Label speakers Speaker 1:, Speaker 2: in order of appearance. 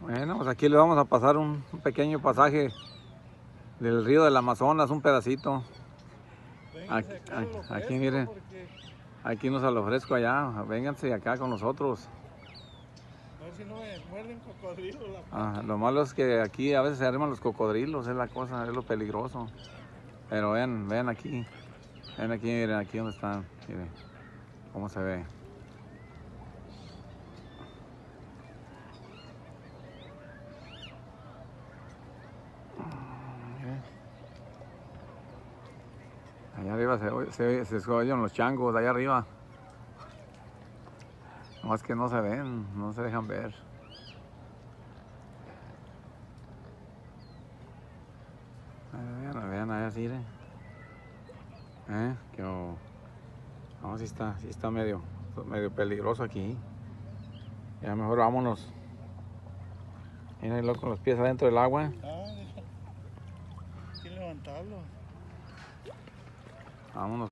Speaker 1: Bueno, pues aquí le vamos a pasar un pequeño pasaje del río del Amazonas, un pedacito. Aquí miren, aquí nos lo ofrezco allá, vénganse acá con nosotros.
Speaker 2: A ver si no me muerden cocodrilos la pata.
Speaker 1: Lo malo es que aquí a veces se arman los cocodrilos, es la cosa, es lo peligroso. Pero ven aquí, miren aquí donde están, miren cómo se ve. Allá arriba se oyen los changos, allá arriba. No, es que no se ven, no se dejan ver. Vean allá, sí, no, sí está medio peligroso aquí. Ya mejor vámonos. Miren con los pies adentro del agua.
Speaker 2: Hay que levantarlo.
Speaker 1: Vámonos.